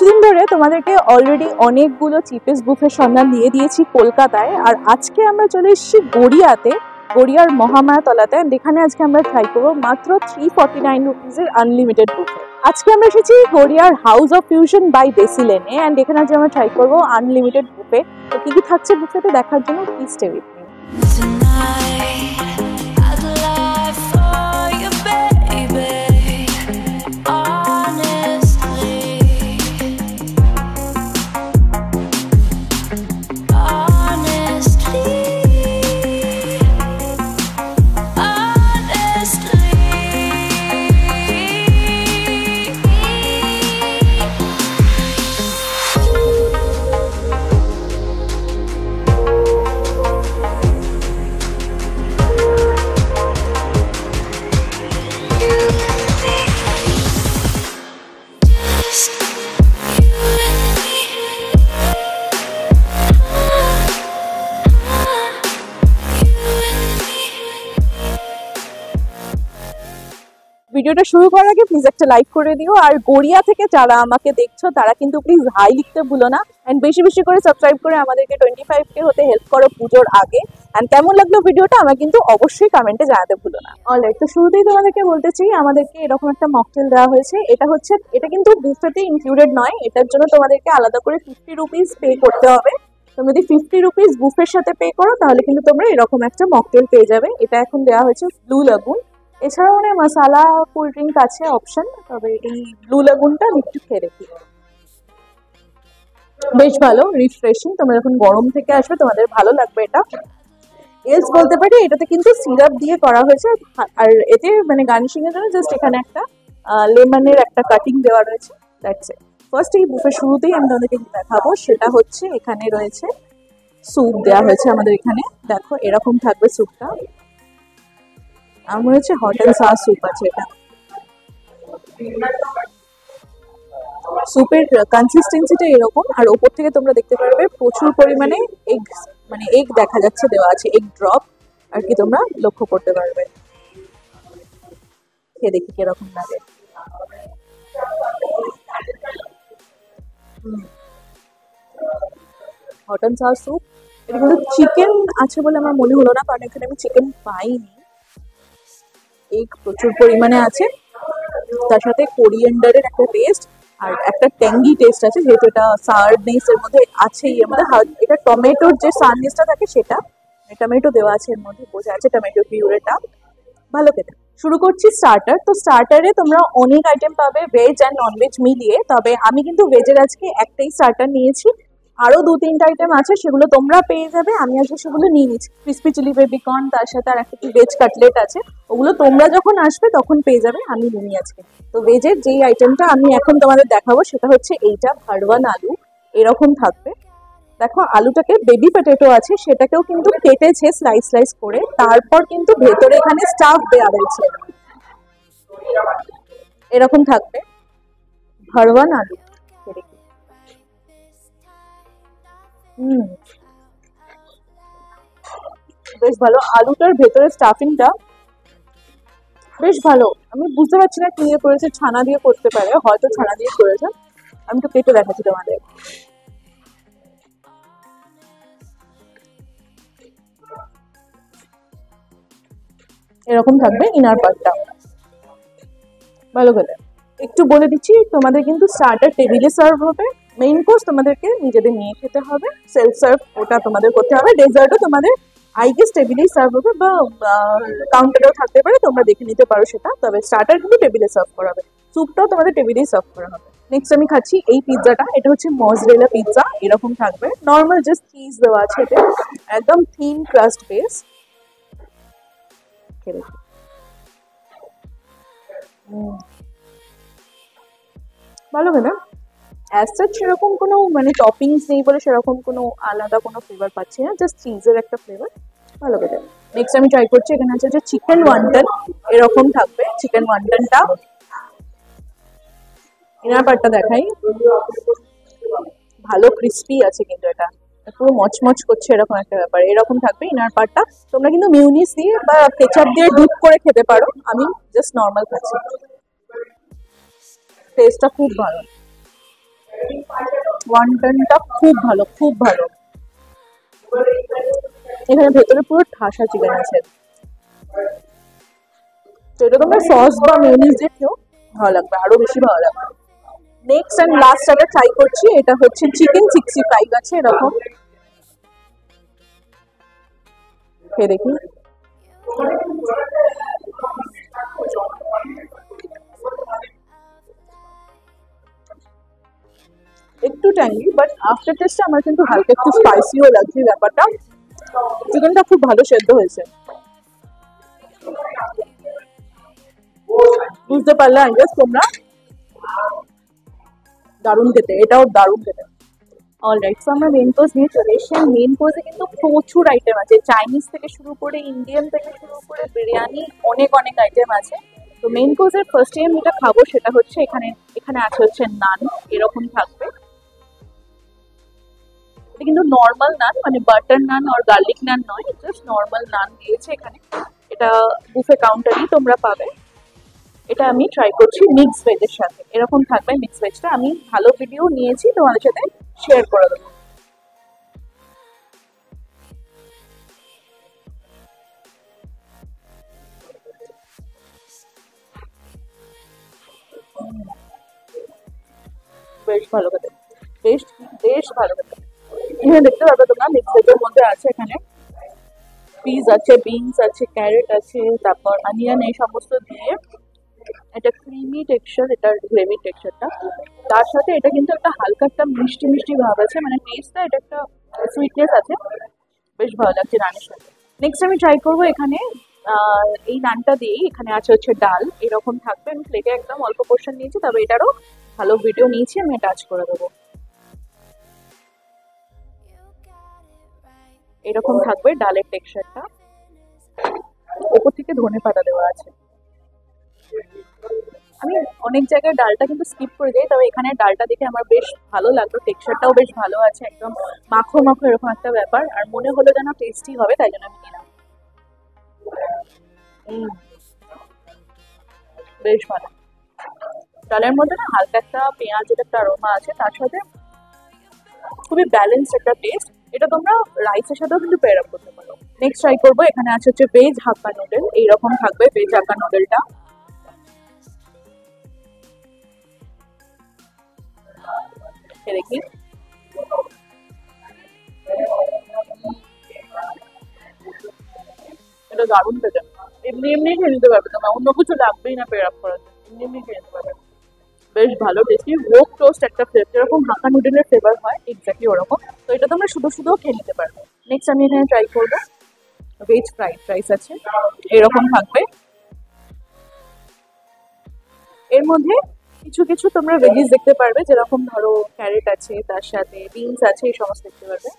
কিছুদিন ধরে তোমাদেরকে অলরেডি অনেকগুলো চিপেস্ট বুফের সন্ধান দিয়ে দিয়েছি কলকাতায়, আর আজকে আমরা চলে এসেছি গড়িয়াতে, গড়িয়ার মহামায়াতলাতে। এখানে আজকে আমরা ট্রাই করবো মাত্র 349 রুপিজের আনলিমিটেড বুফে। আজকে আমরা এসেছি গড়িয়ার হাউস অফ ফিউশন বাই বেসিলেনে, অ্যান্ড এখানে আজকে আমরা ট্রাই করবো আনলিমিটেড বুফে। তো কি কি থাকছে বুফেতে দেখার জন্য প্লিজ স্টে উইথ মি। ভিডিওটা শুরু করার আগে প্লিজ একটা লাইক করে দিও, আর গড়িয়া থেকে যারা আমাকে দেখছো তারা কিন্তু প্লিজ হাই লিখতে ভুলো না, এন্ড বেশি বেশি করে সাবস্ক্রাইব করে আমাদেরকে 25K হতে হেল্প করো পুজোর আগে। এন্ড কেমন লাগলো ভিডিওটা আমার কিন্তু অবশ্যই কমেন্টে জানাতে ভুলো না। অলরাইট, তো শুরুতেই তোমাদেরকে বলতে চাই আমাদেরকে এরকম একটা মকটেল দেওয়া হয়েছে। এটা কিন্তু বুফেতে ইনক্লুডেড নয়, এটার জন্য তোমাদেরকে আলাদা করে 50 রুপিস পে করতে হবে। তুমি যদি 50 রুপিস বুফের সাথে পে করো তাহলে কিন্তু তোমরা এরকম একটা মকটেল পেয়ে যাবে। এটা এখন দেওয়া হয়েছে ব্লু লাগুন। এছাড়াও অনেক মশালা কোল্ড ড্রিঙ্ক আছে অপশন, তবে এই ব্লু লাগুনটা একটু খেয়ে দেখি, বেশ ভালো রিফ্রেশিং। তোমরা যখন গরম থেকে আসবে তোমাদের ভালো লাগবে এটা। এলস বলতে পারি এটাতে কিন্তু সিরাপ দিয়ে করা হয়েছে, আর এতে মানে গার্নিশিং এর জন্য জাস্ট এখানে একটা লেমনের একটা কাটিং দেওয়া রয়েছে, দ্যাটস ইট। ফার্স্ট এই বুফের শুরুতেই আমি তোমাদেরকে দেখাবো, সেটা হচ্ছে এখানে রয়েছে স্যুপ দেওয়া হয়েছে আমাদের এখানে। দেখো এরকম থাকবে স্যুপটা, আমার হচ্ছে হট অ্যান্ড সাওয়ার স্যুপ আছে। এটা স্যুপের কনসিস্টেন্সিটা এরকম, আর ওপর থেকে তোমরা দেখতে পারবে প্রচুর পরিমাণে এগ, মানে এগ দেখা যাচ্ছে দেওয়া আছে, এগ ড্রপ আর কি তোমরা লক্ষ্য করতে পারবে। খেয়ে দেখি কিরকম লাগে। Hot and sour soup. এটা কিন্তু চিকেন আছে বলে আমার মনে হলো না, কারণ এখানে আমি চিকেন পাইনি। এগ প্রচুর পরিমাণে আছে, তার সাথে কোরিয়েন্ডারের একটা টেস্ট আর একটা ট্যাঙ্গি টেস্ট আছে, যেহেতু এটা সাওয়ারনেস এর মধ্যে আছে। এর মধ্যে এটা টমেটোর যে সাওয়ারনেসটা থাকে সেটা, টমেটো দেওয়া আছে এর মধ্যে, বোঝা আছে টমেটো পিউরেটা। ভালো খেতে। শুরু করছি স্টার্টার। তো স্টার্টারে তোমরা অনেক আইটেম পাবে ভেজ অ্যান্ড ননভেজ মিলিয়ে, তবে আমি কিন্তু ভেজের আজকে একটাই স্টার্টার নিয়েছি। আরো 2-3টা আইটেম আছে, সেগুলো তোমরা পেয়ে যাবে। আমি আজকে সেগুলো নিয়ে নিচ্ছি। ক্রিসপি চিলি বেবিকর্ন, তার সাথে আর একটা কি ভেজ কাটলেট আছে, ওগুলো তোমরা যখন আসবে তখন পেয়ে যাবে, আমি নিই আজকে। তো ভেজের যেই আইটেমটা আমি এখন তোমাদের দেখাবো সেটা হচ্ছে এইটা, ভারওয়ান আলু এরকম থাকবে। দেখো আলুটাকে বেবি পটেটো আছে সেটাকেও কিন্তু কেটেছে স্লাইস স্লাইস করে, তারপর কিন্তু ভেতরে এখানে স্টাফ দেওয়া রয়েছে, এরকম থাকবে ভারওয়ান আলু। বেশ ভালো, আলুটার ভেতরে স্টাফিংটা বেশ ভালো। আমি বুঝতে পারছি না কি দিয়ে করেছে, ছানা দিয়ে করতে পারে, হয়তো ছানা দিয়ে করেছে। আমি তো কেটে দেখাচ্ছি তোমাদের। এরকম থাকবে ইনার পার্টটা, ভালো করে। একটু বলে দিচ্ছি তোমাদের কিন্তু স্টার্টার টেবিলে সার্ভ হবে, মেইন কোর্স তোমাদেরকে নিজেদের নিয়ে খেতে হবে, সেলফ সার্ভ ওটা তোমাদের করতে হবে। ডেজার্টও তোমাদের আই গেস টেবিলেই সার্ভ হবে, বা কাউন্টারেও থাকতে পারে, তোমরা দেখে নিতে পারো সেটা। তবে স্টার্টার কিন্তু টেবিলে সার্ভ করা হবে, স্যুপটাও তোমাদের টেবিলেই সার্ভ করা হবে। নেক্সট আমি খাচ্ছি এই পিৎজাটা। এটা হচ্ছে মজরেলা পিৎজা, এরকম থাকবে। নর্মাল জাস্ট চিজ দেওয়া আছে, এটা একদম থিন ক্রাস্ট বেস। ভালো খেতে। অ্যাজ সাচ সেরকম কোনো মানে টপিংস নেই বলে সেরকম কোনো আলাদা কোনো ফ্লেভার পাচ্ছি না, জাস্ট চিজের একটা ফ্লেভার, ভালো খেতে। নেক্সট আমি ট্রাই করছি, এখানে আছে যে চিকেন ওয়ান্টন, এরকম থাকবে চিকেন ওয়ান্টনটা। ইনার পার্টটা দেখাই, ভালো ক্রিস্পি আছে কিন্তু এটা পুরো মচমচ করছে, এরকম একটা ব্যাপার। এরকম থাকবে ইনার পার্টটা। তোমরা কিন্তু মিউনিস দিয়ে বা কেচাপ দিয়ে ডিপ করে খেতে পারো, আমি জাস্ট নর্মাল খাচ্ছি। টেস্টটা খুব ভালো। ওয়ান্টনটা খুব ভালো, খুব ভালো। এখানে ভেতরে পুরো ঠাসা চিকেন আছে। তো এটা তোমরা সস বা মেয়োনিজ দিয়ে খেও, ভালো লাগবে, আরো বেশি ভালো লাগবে। নেক্সট এন্ড লাস্ট যেটা ট্রাই করছি, এটা হচ্ছে চিকেন 65 আছে এরকম, খেয়ে দেখি। একটু ট্যাঙ্গি, বাট আফটার টেস্টে আমার কিন্তু হালকা একটু স্পাইসিও লাগছে ব্যাপারটা। চিকেনটা খুব ভালো সেদ্ধ হয়েছে, বুঝতে পারলে আই গেস তোমরা। দারুণ খেতে, এটাও দারুণ খেতে। অলরাইট, তো আমরা মেন কোর্স নিয়ে চলে এসেছি। আর মেন কোর্সে কিন্তু প্রচুর আইটেম আছে, চাইনিজ থেকে শুরু করে ইন্ডিয়ান থেকে শুরু করে বিরিয়ানি, অনেক অনেক আইটেম আছে। তো মেন কোর্সের ফার্স্ট টাইম যেটা খাবো সেটা হচ্ছে এখানে এখানে আছে হচ্ছে নান, এরকম থাকবে। এটা কিন্তু নর্মাল নান, মানে বাটার নান আর গার্লিক নান নয়, জাস্ট নর্মাল নান দিয়েছে এখানে। এটা বুফে কাউন্টারই তোমরা পাবে। এটা আমি ট্রাই করছি মিক্স ভেজের সাথে, এরকম থাকবে মিক্স ভেজটা। আমি ভালো ভিডিও নিয়েছি, তোমাদের সাথে শেয়ার করে দেবো। বেশ ভালো খেতে, বেশ বেশ ভালো খেতে। এখানে দেখতে পাবে তোমরা মিক্স ভেজের মধ্যে আছে এখানে পিস আছে, বিনস আছে, ক্যারেট আছে, তারপর অনিয়ন, এই সমস্ত দিয়ে এটা ক্রিমি টেক্সচার, এটা গ্রেভি টেক্সচারটা। তার সাথে এটা কিন্তু একটা হালকা একটা মিষ্টি মিষ্টি ভাব আছে, মানে টেস্টটা এটা একটা সুইটনেস আছে, বেশ ভালো লাগছে নানের সাথে। নেক্সট আমি ট্রাই করবো এখানে এই নানটা দিয়েই। এখানে আছে হচ্ছে ডাল, এরকম থাকবে। আমি প্লেটে একদম অল্প পোর্শন নিয়েছি, তবে এটারও ভালো ভিডিও নিয়েছি, আমি টাচ করে দেবো। এরকম থাকবে ডালের টেক্সচারটা, ওপর থেকে ধনে পাতা দেওয়া আছে। আমি অনেক জায়গায় ডালটা কিন্তু স্কিপ করে যাই, তবে এখানে ডালটা দেখে আমার বেশ ভালো লাগলো, টেক্সচারটাও বেশ ভালো আছে, একদম মাখো মাখো এরকম একটা ব্যাপার, আর মনে হলো যেন টেস্টি হবে, তাই জন্য আমি নিলাম। বেশ ভালো। ডালের মধ্যে না হালকা একটা পেঁয়াজের একটা অ্যারোমা আছে, তার সাথে খুবই ব্যালেন্স একটা টেস্ট। এটা তোমরা রাইসের সাথেও কিন্তু পেয়ার আপ করতে পারো। নেক্সট ট্রাই করবো, এখানে আছে হচ্ছে ভেজ হাক্কা নুডল, এইরকম থাকবে ভেজ হাক্কা নুডলটা। দেখি, এটা দারুণ খেতে। এমনি এমনি খেয়ে নিতে পারবে, তোমার অন্য কিছু লাগবেই না পেয়ার আপ করার জন্য, এমনি এমনি খেয়ে নিতে পারবে। বেশ ভালো টেস্টি, রোক টোস্ট একটা ফ্লেভার, যেরকম হাক্কা নুডলের ফ্লেভার হয় এক্স্যাক্টলি ওরকম। তো এটা তোমরা শুধু শুধুও খেয়ে নিতে পারবে। নেক্সট আমি এখানে ট্রাই করবো ভেজ ফ্রাইড রাইস আছে, এরকম থাকবে। এর মধ্যে কিছু কিছু তোমরা ভেজিস দেখতে পারবে, যেরকম ধরো ক্যারেট আছে, তার সাথে বিনস আছে, এই সমস্ত দেখতে পারবে।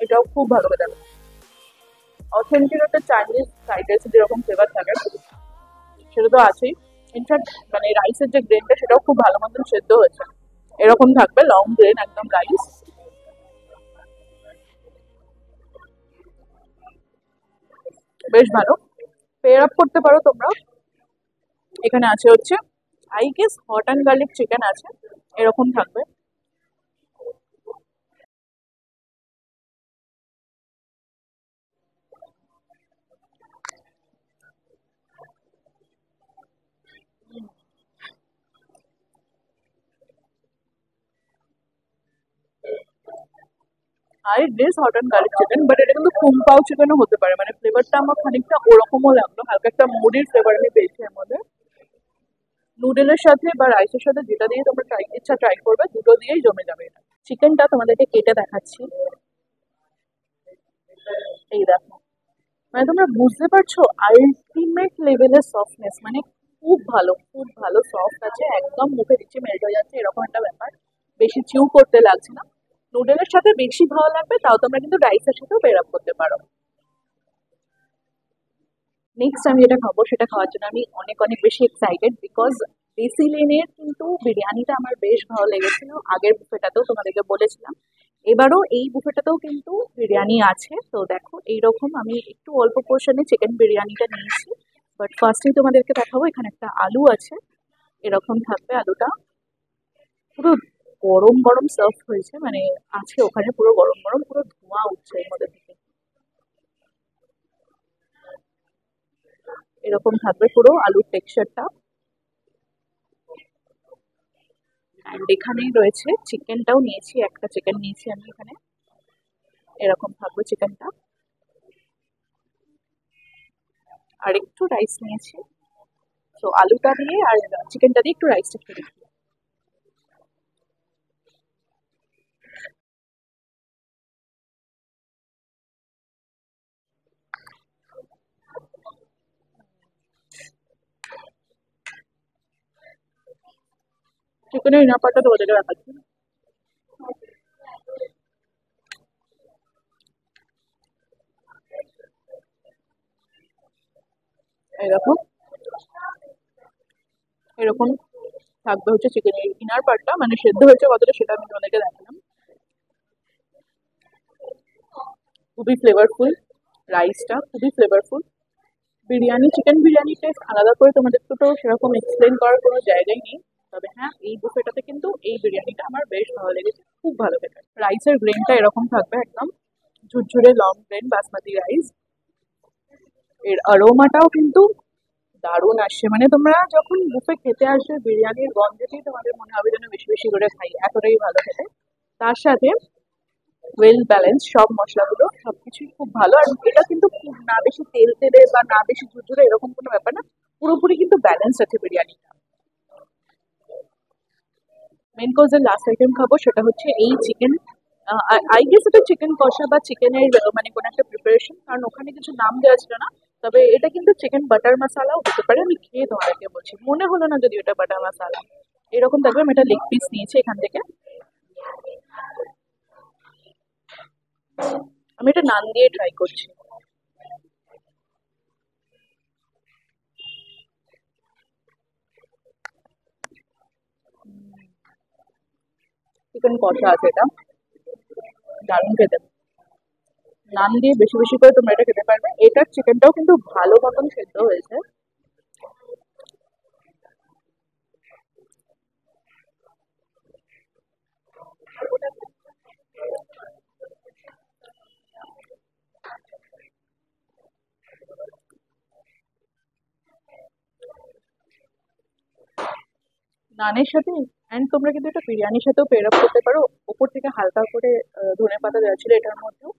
এটাও খুব ভালো খেতে, অথেন্টিক একটা চাইনিজ ফ্রাইড রাইসের যেরকম ফ্লেভার থাকে সেটা তো আছেই। ইনফ্যাক্ট মানে রাইসের যে গ্রেনটা সেটাও খুব ভালো মতন সেদ্ধ হয়েছে, এরকম থাকবে লং গ্রেন একদম রাইস। বেশ ভালো, পেয়ার আপ করতে পারো তোমরা। এখানে আছে হচ্ছে I guess hot and garlic chicken আছে, এরকম থাকবে। আর this hot and garlic chicken, but এটা কিন্তু কুম্পাও চিকেনও হতে পারে, মানে ফ্লেভারটা আমার খানিকটা ওরকমও লাগলো, হালকা একটা মুড়ির ফ্লেভার আমি পেয়েছি এর মধ্যে। নুডলের সাথে বা রাইসের সাথে যেটা দিয়ে তোমরা ট্রাই করবে, দুটো দিয়েই জমে যাবে এটা। চিকেনটা তোমাদেরকে কেটে দেখাচ্ছি, এই দেখো, মানে তোমরা বুঝতে পারছো আলটিমেট লেভেলের সফটনেস, মানে খুব ভালো, খুব ভালো সফট আছে, একদম মুখে দিচ্ছে মেল্ট হয়ে যাচ্ছে, এরকম একটা ব্যাপার। বেশি চিউ করতে লাগছে না। নুডলের সাথে বেশি ভালো লাগবে, তাও তোমরা কিন্তু রাইসের সাথেও পেয়ার আপ করতে পারো। নেক্সট আমি যেটা খাবো সেটা খাওয়ার জন্য আমি অনেক অনেক বেশি এক্সাইটেড, বিকজ দেশি লেনের কিন্তু বিরিয়ানিটা আমার বেশ ভালো লেগেছিল, আগের বুফেটাতেও তোমাদেরকে বলেছিলাম। এবারও এই বুফেটাতেও কিন্তু বিরিয়ানি আছে। তো দেখো, এইরকম আমি একটু অল্প পোর্শনে চিকেন বিরিয়ানিটা নিয়েছি, বাট ফার্স্টেই তোমাদেরকে দেখাবো, এখানে একটা আলু আছে, এরকম থাকবে আলুটা, পুরো গরম গরম সার্ভ হয়েছে, মানে আছে ওখানে পুরো গরম গরম, পুরো ধোঁয়া উঠছে এর মধ্যে থেকে। এরকম থাকবে পুরো আলুর টেক্সচারটা। অ্যান্ড এখানেই রয়েছে চিকেনটাও নিয়েছি, একটা চিকেন নিয়েছি আমি এখানে, এরকম থাকবে চিকেনটা। আর একটু রাইস নিয়েছি, তো আলুটা দিয়ে আর চিকেনটা দিয়ে একটু রাইসটা খেয়ে দেখি। চিকেনের ইনার পার্টটা তোমাদেরকে দেখাচ্ছি। এরকম এরকম থাকবে হচ্ছে চিকেনের ইনার পার্টটা, মানে সেদ্ধ হয়েছে কতটা সেটা আমি তোমাদেরকে দেখালাম। খুবই ফ্লেভারফুল, রাইসটা খুবই ফ্লেভারফুল। বিরিয়ানি, চিকেন বিরিয়ানির টেস্ট আলাদা করে তোমাদেরকে তো সেরকম এক্সপ্লেন করার কোনো জায়গাই নেই। তবে হ্যাঁ, এই বুফেটাতে কিন্তু এই বিরিয়ানিটা আমার বেশ ভালো লেগেছে, খুব ভালো খেতে। রাইসের গ্রেনটা এরকম থাকবে একদম ঝুরঝুরে লং গ্রেন বাসমতি রাইস। এর অ্যারোমাটাও কিন্তু দারুণ আসছে, মানে তোমরা যখন বুফে খেতে আসবে বিরিয়ানির গন্ধেতেই তোমাদের মনে হবে যেন বেশি বেশি করে খাই, এতটাই ভালো খেতে। তার সাথে ওয়েল ব্যালেন্স সব মশলাগুলো, সবকিছুই খুব ভালো। আর এটা কিন্তু খুব না বেশি তেল তেলে বা না বেশি ঝুরঝুরে এরকম কোনো ব্যাপার না, পুরোপুরি কিন্তু ব্যালেন্স আছে বিরিয়ানিটা। মেন কোর্সের লাস্ট আইটেম খাবো, সেটা হচ্ছে এই চিকেন, আই গেস এটা চিকেন কষা বা চিকেনের মানে কোনো একটা প্রিপারেশন, কারণ ওখানে কিছু নাম দেওয়া ছিল না। তবে এটা কিন্তু চিকেন বাটার মশালাও হতে পারে, আমি খেয়ে তোমাদেরকে বলছি, মনে হলো না যদি এটা বাটার মশালা। এরকম থাকবে, আমি একটা লেগ পিস নিয়েছি এখান থেকে, আমি এটা নান দিয়ে ট্রাই করছি। চিকেন কষা আছে এটা, দারুণ খেতে। নান দিয়ে বেশি বেশি করে তোমরা এটা খেতে পারবে, এটার চিকেনটাও কিন্তু ভালো মতন সেদ্ধ হয়েছে। নানের সাথে, অ্যান্ড তোমরা কিন্তু এটা বিরিয়ানির সাথেও পেয়ার আপ করতে পারো। ওপর থেকে হালকা করে ধনে পাতা দেওয়া ছিল এটার মধ্যেও,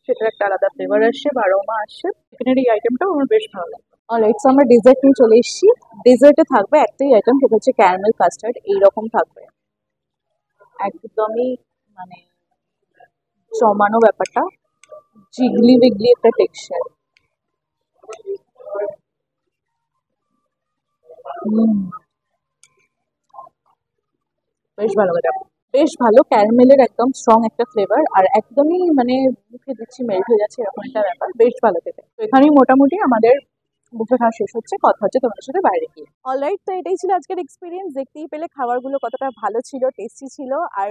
সেটার একটা আলাদা ফ্লেভার আসছে বা অ্যারোমা আসছে। চিকেনের এই আইটেমটাও আমার বেশ ভালো লাগে। অলরাইট, সো আমরা ডেজার্ট নিয়ে চলে এসেছি। ডেজার্টে থাকবে একটাই আইটেম, সেটা হচ্ছে ক্যারামেল কাস্টার্ড, এইরকম থাকবে একদমই, মানে জমানো ব্যাপারটা, জিগলি বিগলি একটা টেক্সচার। বেশ ভালো লাগে, বেশ ভালো, ক্যারামেলের একদম স্ট্রং একটা ফ্লেভার, আর একদমই মানে মুখে দিচ্ছি মেল্ট হয়ে যাচ্ছে এরকম একটা ব্যাপার, বেশ ভালো খেতে। তো এখানেই মোটামুটি আমাদের বুফে খাওয়া শেষ হচ্ছে, কথা হচ্ছে তোমাদের সাথে বাইরে গিয়ে। অলরাইট, তো এটাই ছিল আজকের এক্সপিরিয়েন্স। দেখতেই পেলে খাবারগুলো কতটা ভালো ছিল, টেস্টি ছিল, আর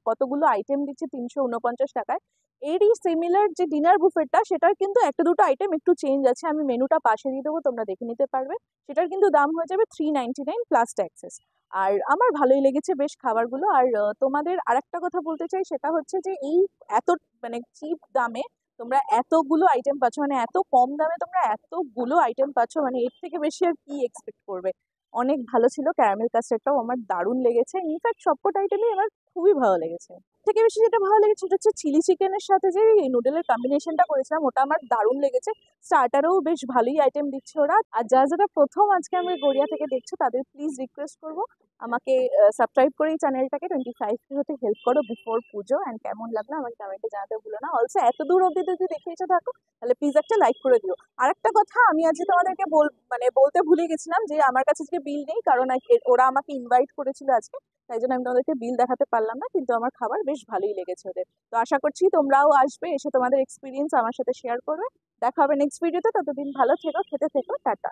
কতগুলো আইটেম দিচ্ছে 349 টাকায়। এরই সিমিলার যে ডিনার বুফেটটা, সেটার কিন্তু একটা দুটো আইটেম একটু চেঞ্জ আছে, আমি মেনুটা পাশে দিয়ে দেবো, তোমরা দেখে নিতে পারবে। সেটার কিন্তু দাম হয়ে যাবে 399 প্লাস ট্যাক্সেস। আর আমার ভালোই লেগেছে বেশ খাবারগুলো। আর তোমাদের আরেকটা কথা বলতে চাই, সেটা হচ্ছে যে এই এত মানে চিপ দামে তোমরা এতগুলো আইটেম পাচ্ছ, মানে এত কম দামে তোমরা এতগুলো আইটেম পাচ্ছ, মানে এর থেকে বেশি আর কি এক্সপেক্ট করবে। অনেক ভালো ছিল, ক্যারামেল কাস্টার্ডটাও আমার দারুণ লেগেছে, ইনফ্যাক্ট সবকটা আইটেমই আমার খুবই ভালো লেগেছে। থেকে বেশি যেটা ভালো লেগেছে সেটা হচ্ছে চিলি চিকেনের সাথে যে নুডলের কম্বিনেশনটা করেছিলাম, ওটা আমার দারুণ লেগেছে। স্টার্টারেও বেশ ভালোই আইটেম দিচ্ছে ওরা। আর যারা যারা প্রথম আজকে আমি গড়িয়া থেকে দেখছো, তাদের প্লিজ রিকোয়েস্ট করবো আমাকে সাবস্ক্রাইব করে এই চ্যানেলটাকে 25K হতে হেল্প করো বিফোর পুজো। অ্যান্ড কেমন লাগলো আমাকে কমেন্টে জানাতে ভুলো না। অলসো এত দূর অব্দি যদি দেখে এসে থাকো, তাহলে প্লিজ একটা লাইক করে দিও। আরেকটা কথা আমি আজকে তোমাদেরকে মানে বলতে ভুলে গেছিলাম, যে আমার কাছে আজকে বিল নেই, কারণ ওরা আমাকে ইনভাইট করেছিল আজকে, তাই জন্য আমি তোমাদেরকে বিল দেখাতে পারলাম না, কিন্তু আমার খাবার বেশ ভালোই লেগেছে ওদের। তো আশা করছি তোমরাও আসবে, এসে তোমাদের এক্সপিরিয়েন্স আমার সাথে শেয়ার করবে। দেখা হবে নেক্সট ভিডিওতে, ততদিন ভালো থেকো, খেতে থেকো, টাটা।